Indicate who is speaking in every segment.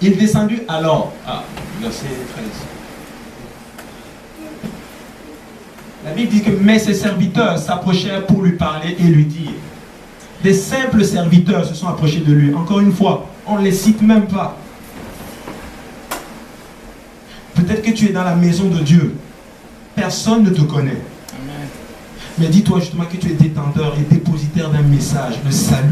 Speaker 1: Il descendit alors. Verset 13. La Bible dit que mais ses serviteurs s'approchèrent pour lui parler et lui dire. Des simples serviteurs se sont approchés de lui. Encore une fois, on ne les cite même pas. Peut-être que tu es dans la maison de Dieu. Personne ne te connaît. Amen. Mais dis-toi justement que tu es détenteur et dépositaire d'un message, le salut.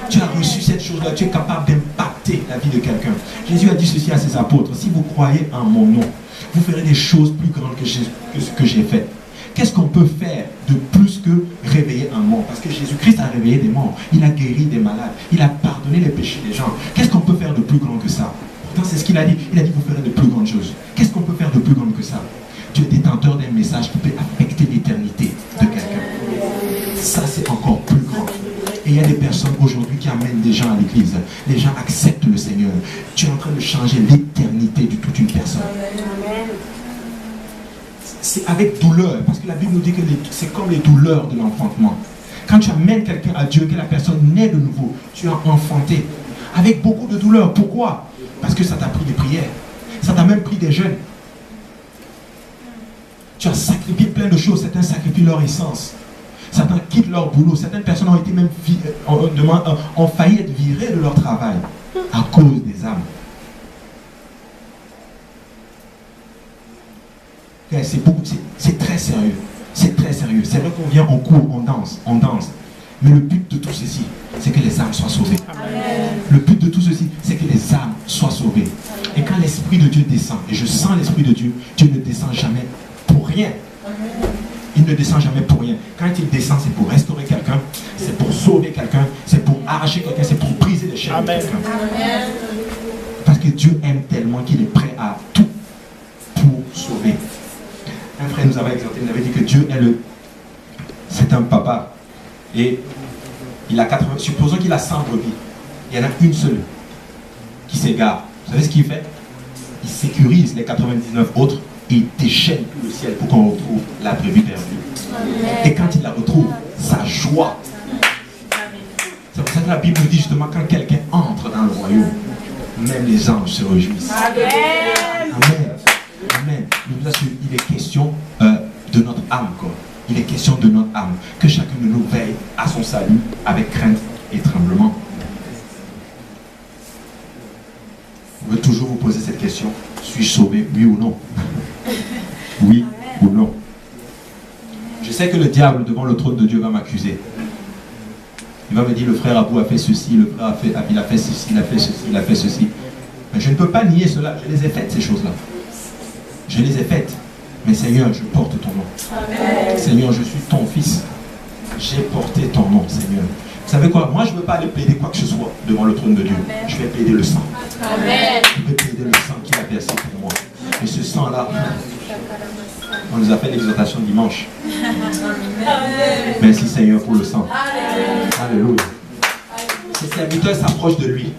Speaker 1: Tu as reçu cette chose-là, tu es capable d'impacter la vie de quelqu'un. Jésus a dit ceci à ses apôtres. Si vous croyez en mon nom, vous ferez des choses plus grandes que ce que j'ai fait. Qu'est-ce qu'on peut faire de plus que réveiller un mort? Parce que Jésus-Christ a réveillé des morts. Il a guéri des malades. Il a pardonné les péchés des gens. Qu'est-ce qu'on peut faire de plus grand que ça? Pourtant, c'est ce qu'il a dit. Il a dit, vous ferez de plus grandes choses. Qu'est-ce qu'on peut faire de plus grand que ça? Tu es détenteur d'un message qui peut affecter l'éternité de quelqu'un. Ça, c'est encore plus grand. Et il y a des personnes aujourd'hui qui amènent des gens à l'église. Les gens acceptent le Seigneur. Tu es en train de changer l'éternité de toute une personne. C'est avec douleur, parce que la Bible nous dit que c'est comme les douleurs de l'enfantement. Quand tu amènes quelqu'un à Dieu, que la personne naît de nouveau, tu as enfanté avec beaucoup de douleur. Pourquoi? Parce que ça t'a pris des prières, ça t'a même pris des jeûnes. Tu as sacrifié plein de choses. Certains sacrifient leur essence, certains quittent leur boulot, certaines personnes ont été même ont failli être virées de leur travail à cause des âmes. C'est très sérieux. C'est très sérieux. C'est vrai qu'on vient, on court, on danse. Mais le but de tout ceci, c'est que les âmes soient sauvées. Amen. Le but de tout ceci, c'est que les âmes soient sauvées. Et quand l'Esprit de Dieu descend, et je sens l'Esprit de Dieu, Dieu ne descend jamais pour rien. Il ne descend jamais pour rien. Quand il descend, c'est pour restaurer quelqu'un, c'est pour sauver quelqu'un, c'est pour arracher quelqu'un, c'est pour briser les chaînes de quelqu'un. Parce que Dieu aime tellement qu'il est prêt à tout pour sauver. Un frère nous avait exhorté, il avait dit que Dieu est c'est un papa. Et il a 80, supposons qu'il a 100 brebis. Il y en a une seule qui s'égare. Vous savez ce qu'il fait? Il sécurise les 99 autres et il déchaîne tout le ciel pour qu'on retrouve la brebis perdue. Et quand il la retrouve, sa joie. C'est pour ça que la Bible nous dit justement quand quelqu'un entre dans le royaume, même les anges se réjouissent. Amen. Amen. Amen. Il est question de notre âme, quoi. Il est question de notre âme. Que chacun de nous veille à son salut avec crainte et tremblement. Vous pouvez toujours vous poser cette question. Suis-je sauvé, oui ou non? Oui ou non? Je sais que le diable devant le trône de Dieu va m'accuser. Il va me dire, le frère Abou a fait ceci, le frère il a fait ceci, il a fait ceci, il a fait ceci. Mais je ne peux pas nier cela. Je les ai faites, ces choses-là. Je les ai faites. Mais Seigneur, je porte ton nom. Amen. Seigneur, je suis ton fils. J'ai porté ton nom, Seigneur. Vous savez quoi? Moi, je ne veux pas aller plaider quoi que ce soit devant le trône de Dieu. Amen. Je vais plaider le sang. Amen. Je vais plaider le sang qu'il a versé pour moi. Et ce sang-là, on nous a fait l'exhortation dimanche. Amen. Merci Seigneur pour le sang. Amen. Alléluia. Ces serviteurs s'approchent de lui.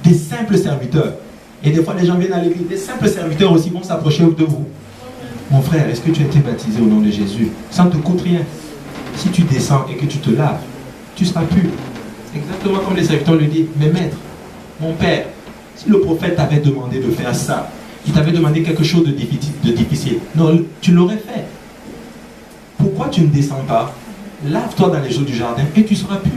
Speaker 1: Des simples serviteurs. Et des fois, les gens viennent à l'église. Des simples serviteurs aussi vont s'approcher de vous. Mon frère, est-ce que tu as été baptisé au nom de Jésus? Ça ne te coûte rien. Si tu descends et que tu te laves, tu seras pur. Exactement comme les serviteurs le disent. Mais maître, mon père, si le prophète t'avait demandé de faire ça, il t'avait demandé quelque chose de difficile, non, tu l'aurais fait. Pourquoi tu ne descends pas? Lave-toi dans les eaux du jardin et tu seras pur.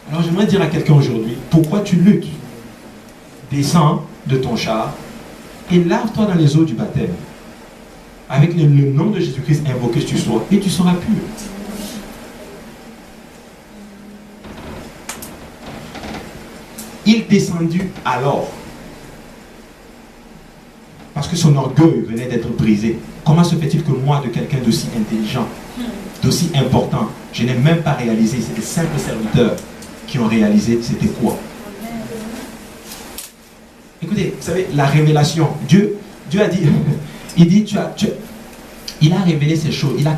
Speaker 1: Alors j'aimerais dire à quelqu'un aujourd'hui, pourquoi tu luttes? Descends de ton char et lave-toi dans les eaux du baptême. Avec le nom de Jésus-Christ invoqué tu sois et tu seras pur. Il descendit alors. Parce que son orgueil venait d'être brisé. Comment se fait-il que moi, de quelqu'un d'aussi intelligent, d'aussi important, je n'ai même pas réalisé? C'est des simples serviteurs qui ont réalisé c'était quoi. Écoutez, vous savez, la révélation, Dieu a dit, il dit, il a révélé ces choses, il a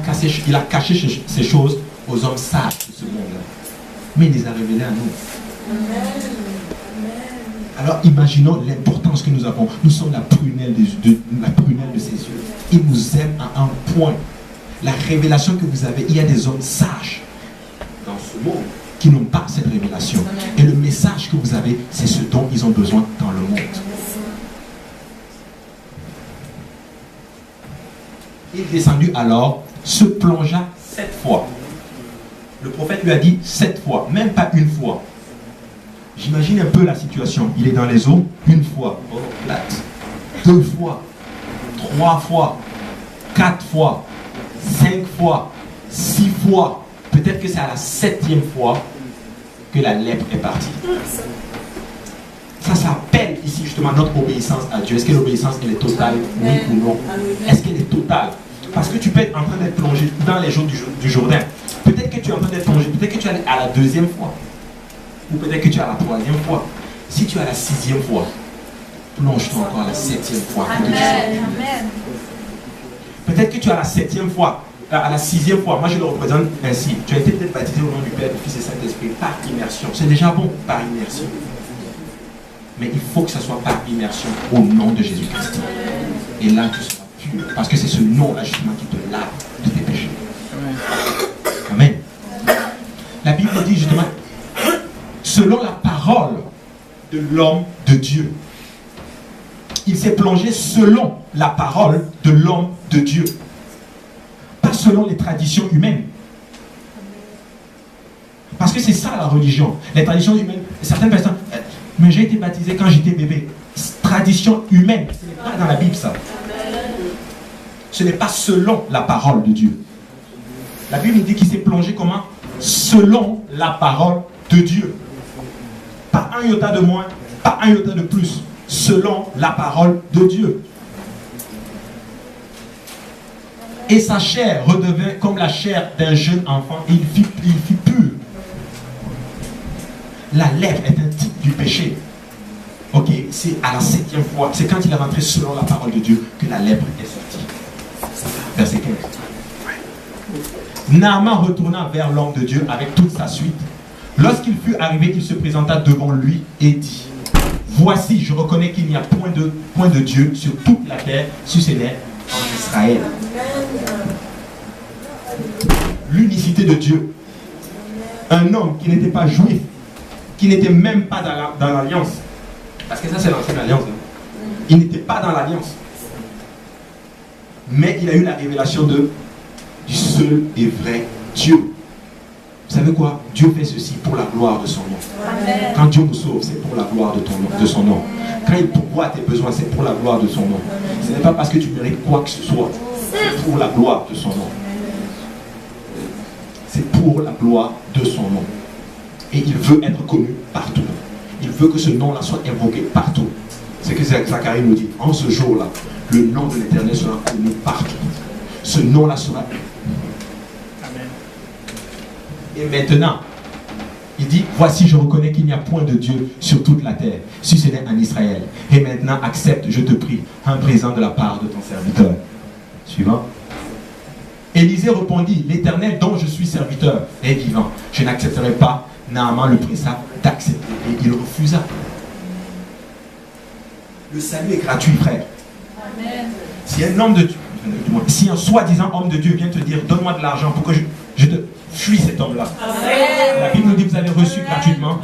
Speaker 1: caché ces choses aux hommes sages de ce monde-là. Mais il les a révélées à nous. Alors imaginons l'importance que nous avons. Nous sommes la prunelle de ses yeux. Il nous aime à un point. La révélation que vous avez, il y a des hommes sages dans ce monde qui n'ont pas cette révélation. Et le message que vous avez, c'est ce descendu alors, se plongea 7 fois. Le prophète lui a dit 7 fois, même pas une fois. J'imagine un peu la situation. Il est dans les eaux, une fois, oh, plate, 2 fois, 3 fois, 4 fois, 5 fois, 6 fois. Peut-être que c'est à la 7e fois que la lèpre est partie. Ça s'appelle ici justement notre obéissance à Dieu. Est-ce que l'obéissance elle est totale, oui ou non? Est-ce qu'elle est totale? Parce que tu peux être en train d'être plongé dans les jours du Jourdain. Peut-être que tu es en train d'être plongé, peut-être que tu es à la 2e fois. Ou peut-être que tu es à la 3e fois. Si tu es à la 6e fois, plonge-toi encore à la 7e fois.
Speaker 2: Amen.
Speaker 1: Peut-être que tu es à la 7e fois, à la 6e fois. Moi je le représente ainsi. Tu as été peut-être baptisé au nom du Père, du Fils et du Saint-Esprit par immersion. C'est déjà bon, par immersion. Mais il faut que ça soit par immersion au nom de Jésus-Christ. Et là tu seras pur. Parce que c'est ce nom-là justement qui te lave de tes péchés. Amen. La Bible dit justement, selon la parole de l'homme de Dieu. Il s'est plongé selon la parole de l'homme de Dieu. Pas selon les traditions humaines. Parce que c'est ça la religion. Les traditions humaines, certaines personnes, mais j'ai été baptisé quand j'étais bébé. Tradition humaine, ce n'est pas dans la Bible ça. Ce n'est pas selon la parole de Dieu. La Bible dit qu'il s'est plongé comment? Selon la parole de Dieu. Pas un iota de moins, pas un iota de plus. Selon la parole de Dieu. Et sa chair redevint comme la chair d'un jeune enfant et il fit pur. La lèpre est un type du péché. Ok, c'est à la 7e fois, c'est quand il est rentré selon la parole de Dieu que la lèpre est sortie. Verset 15. Naaman retourna vers l'homme de Dieu avec toute sa suite. Lorsqu'il fut arrivé, il se présenta devant lui et dit: voici, je reconnais qu'il n'y a point de Dieu sur toute la terre, si ce n'est en Israël. L'unicité de Dieu. Un homme qui n'était pas juif, qui n'était même pas dans l'alliance. Parce que ça, c'est l'ancienne alliance. Il n'était pas dans l'alliance. Mais il a eu la révélation du seul et vrai Dieu. Vous savez quoi? Dieu fait ceci pour la gloire de son nom. Amen. Quand Dieu nous sauve, c'est pour la gloire de son nom. Quand il pourvoit tes besoins, c'est pour la gloire de son nom. Ce n'est pas parce que tu mérites quoi que ce soit. C'est pour la gloire de son nom. C'est pour la gloire de son nom. Et il veut être connu partout. Il veut que ce nom-là soit invoqué partout. C'est que Zacharie nous dit. En ce jour-là, le nom de l'Éternel sera connu partout. Ce nom-là sera... Et maintenant, il dit, voici, je reconnais qu'il n'y a point de Dieu sur toute la terre, si ce n'est en Israël. Et maintenant, accepte, je te prie, un présent de la part de ton serviteur. Suivant. Élisée répondit, l'Éternel dont je suis serviteur est vivant. Je n'accepterai pas, Naaman le pressa d'accepter. Et il refusa. Le salut est gratuit, frère. Amen. Si un homme de Dieu, si un soi-disant homme de Dieu vient te dire, donne-moi de l'argent pour que je te... Fuis cet homme-là. La Bible nous dit que vous avez reçu gratuitement.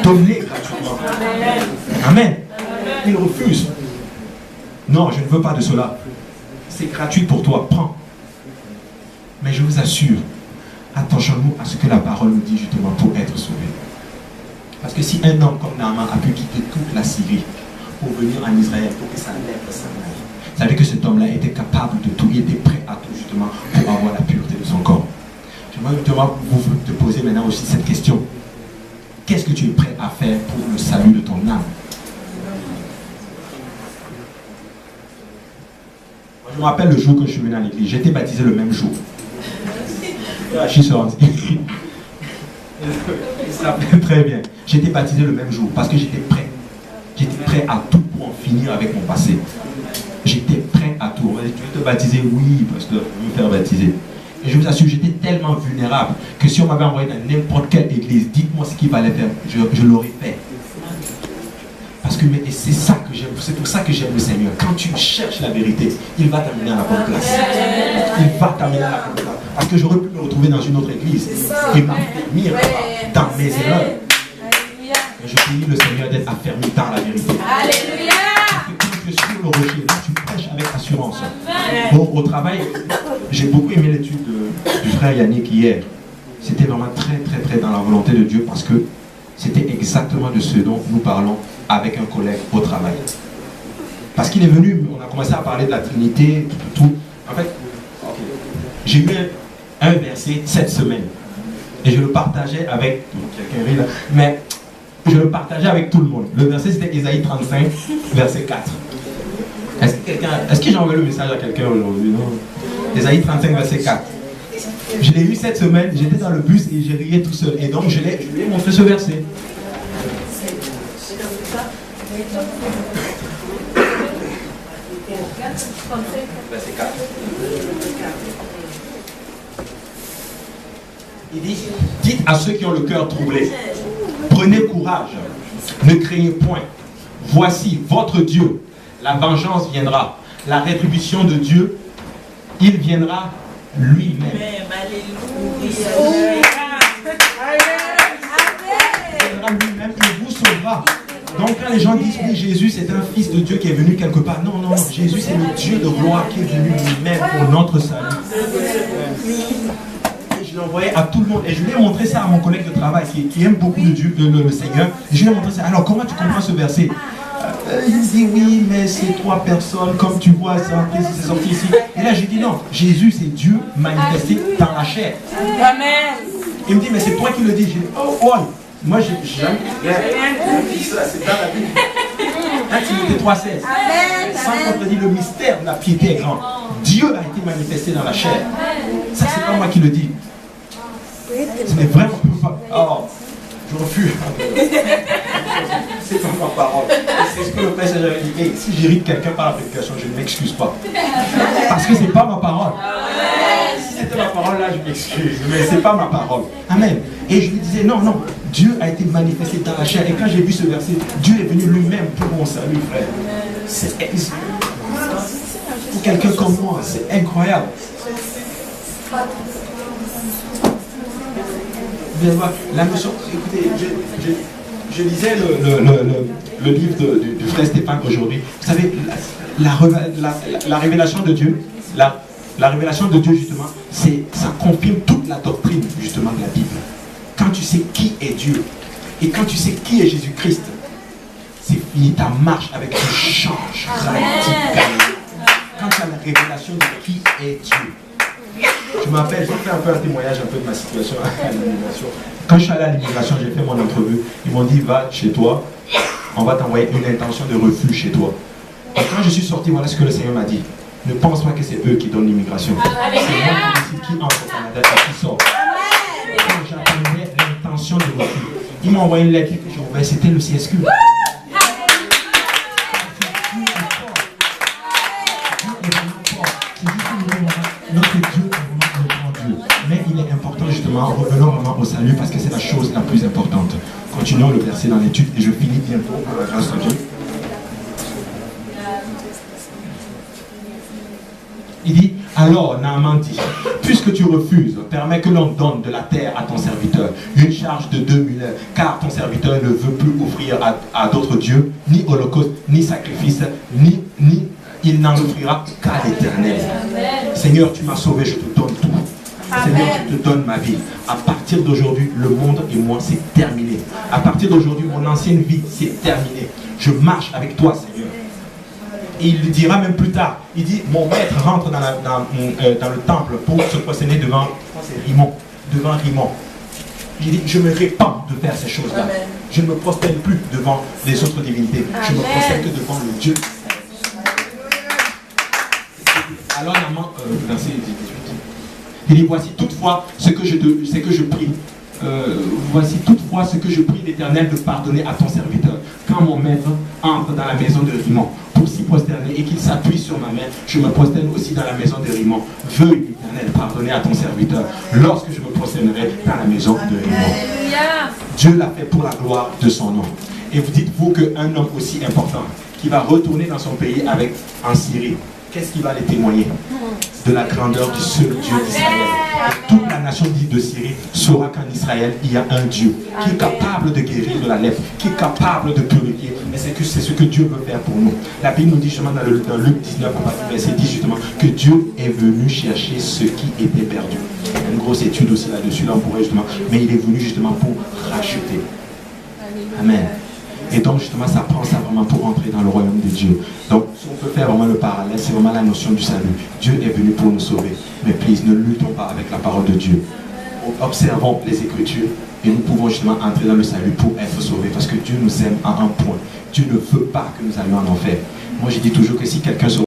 Speaker 1: Donnez gratuitement. Amen. Amen. Il refuse. Non, je ne veux pas de cela. C'est gratuit pour toi. Prends. Mais je vous assure, attachons-nous à ce que la parole nous dit justement pour être sauvé. Parce que si un homme comme Naaman a pu quitter toute la Syrie pour venir en Israël, pour que sa lèpre s'en aille, vous savez que cet homme-là était capable de tout. Il était prêt à tout justement pour avoir la pureté de son corps. J'aimerais vous te poser maintenant aussi cette question. Qu'est-ce que tu es prêt à faire pour le salut de ton âme? Moi, je me rappelle le jour que je suis venu à l'église. J'ai été baptisé le même jour. Il se rappelle très bien. J'ai été baptisé le même jour parce que j'étais prêt. J'étais prêt à tout pour en finir avec mon passé. J'étais prêt à tout. Tu veux te baptiser? Oui, parce que je veux me faire baptiser. Et je vous assure, j'étais tellement vulnérable que si on m'avait envoyé dans n'importe quelle église, dites-moi ce qu'il fallait faire, je l'aurais fait. Parce que c'est ça que j'aime, c'est pour ça que j'aime le Seigneur. Quand tu cherches la vérité, il va t'amener à la bonne place. Il va t'amener à la bonne place. Parce que j'aurais pu me retrouver dans une autre église et m'affermir dans mes erreurs. Mais je prie le Seigneur d'être affermi dans la vérité. Alléluia. Parce que quand tu es sur le rocher, là tu prêches avec assurance. Bon, au travail, J'ai beaucoup aimé l'étude du frère Yannick hier. C'était vraiment très dans la volonté de Dieu parce que c'était exactement de ce dont nous parlons avec un collègue au travail. Parce qu'il est venu, on a commencé à parler de la Trinité, tout. En fait, j'ai eu un verset cette semaine. Et je le partageais avec... Quelqu'un rit là. Mais je le partageais avec tout le monde. Le verset c'était Ésaïe 35, verset 4. Est-ce que j'ai envoyé le message à quelqu'un aujourd'hui? Non. Ésaïe 35, verset 4. Je l'ai eu cette semaine, j'étais dans le bus et j'ai riais tout seul. Et donc je lui ai montré ce verset. Verset 4. Il dit, dites à ceux qui ont le cœur troublé, prenez courage, ne craignez point. Voici votre Dieu, la vengeance viendra, la rétribution de Dieu, il viendra lui-même. Il viendra lui-même, il vous sauvera. Donc quand les gens disent oui, Jésus c'est un fils de Dieu qui est venu quelque part, non, Jésus c'est le Dieu de gloire qui est venu lui-même pour notre salut. Et je l'ai envoyé à tout le monde et je lui ai montré ça à mon collègue de travail qui aime beaucoup le Seigneur. Et je lui ai montré ça. Alors comment tu comprends ce verset? Il dit oui, mais c'est 3 personnes, comme tu vois, c'est sorti ici. Et là, je dis non, Jésus, c'est Dieu manifesté dans la chair. Amen. Il me dit, mais c'est toi qui le dis. Je dis, oh, moi, j'ai jamais dit ça, c'est dans la Bible. 1 Timothée 3,16. Sans contredire, le mystère de la piété est grand. Dieu a été manifesté dans la chair. Ça, c'est pas moi qui le dis. Ce n'est vraiment pas. Oh, je refuse. C'est pas ma parole. C'est ce que le Père j'avais dit. Hey, si j'irrite quelqu'un par la prédication, je ne m'excuse pas. Parce que c'est pas ma parole. Si c'était ma parole là, je m'excuse. Mais c'est pas ma parole. Amen. Et je lui disais, non, Dieu a été manifesté dans la chair. Et quand j'ai vu ce verset, Dieu est venu lui-même pour mon salut, frère. C'est pour quelqu'un comme moi, c'est incroyable. La notion, écoutez, je lisais le livre du frère Stéphane aujourd'hui. Vous savez, la révélation de Dieu, la révélation de Dieu justement, ça confirme toute la doctrine justement de la Bible. Quand tu sais qui est Dieu et quand tu sais qui est Jésus-Christ, c'est fini, ta marche avec lui change radicalement. Quand tu as la révélation de qui est Dieu. Je m'appelle, je vais faire un peu un témoignage un peu de ma situation à l'immigration. Quand je suis allé à l'immigration, j'ai fait mon entrevue. Ils m'ont dit, va chez toi, on va t'envoyer une intention de refus chez toi. Et quand je suis sorti, voilà ce que le Seigneur m'a dit. Ne pense pas que c'est eux qui donnent l'immigration. C'est moi qui décide qui entre au Canada et qui sort. Quand j'attendais l'intention de refus, ils m'ont envoyé une lettre que j'ai ouverte, c'était le CSQ. Notre Dieu est vraiment un grand Dieu. Mais il est important justement, revenons vraiment au salut parce que c'est la chose la plus importante. Continuons le verset dans l'étude et je finis bientôt par la grâce de Dieu. Il dit, alors Naaman dit, puisque tu refuses, permets que l'on donne de la terre à ton serviteur, une charge de 2000 heures, car ton serviteur ne veut plus offrir à d'autres dieux, ni holocauste, ni sacrifice, ni il n'en offrira qu'à l'Éternel. Seigneur, tu m'as sauvé, je te donne tout. Seigneur, je te donne ma vie. À partir d'aujourd'hui, le monde et moi, c'est terminé. À partir d'aujourd'hui, mon ancienne vie, c'est terminé. Je marche avec toi, Seigneur. Et il lui dira même plus tard, il dit, mon maître rentre dans le temple pour se prosterner devant Rimon. Il dit, je me répands de faire ces choses-là. Je ne me prosterne plus devant les autres divinités. Je me prosterne que devant le Dieu. Alors, verset 18. Il dit, voici toutefois ce que je prie. Voici toutefois ce que je prie l'Éternel de pardonner à ton serviteur. Quand mon maître entre dans la maison de Rimon pour s'y prosterner et qu'il s'appuie sur ma main, je me prosterne aussi dans la maison de Rimon. Veuille l'Éternel pardonner à ton serviteur lorsque je me prosternerai dans la maison de Rimon. Dieu l'a fait pour la gloire de son nom. Et vous dites-vous qu'un homme aussi important qui va retourner dans son pays en Syrie, qu'est-ce qui va les témoigner? De la grandeur du seul Dieu d'Israël. Toute la nation dite de Syrie saura qu'en Israël, il y a un Dieu qui est capable de guérir de la lèpre, qui est capable de purifier. Mais c'est ce que Dieu veut faire pour nous. La Bible nous dit justement dans Luc 19, verset 10, justement, que Dieu est venu chercher ce qui était perdu. Il y a une grosse étude aussi là-dessus, là on pourrait justement, mais il est venu justement pour racheter. Amen. Et donc justement ça prend ça vraiment pour entrer dans le royaume de Dieu. Donc si on peut faire vraiment le parallèle, c'est vraiment la notion du salut. Dieu est venu pour nous sauver. Mais please, ne luttons pas avec la parole de Dieu. Observons les Écritures et nous pouvons justement entrer dans le salut pour être sauvés. Parce que Dieu nous aime à un point. Dieu ne veut pas que nous allions en enfer. Moi je dis toujours que si quelqu'un se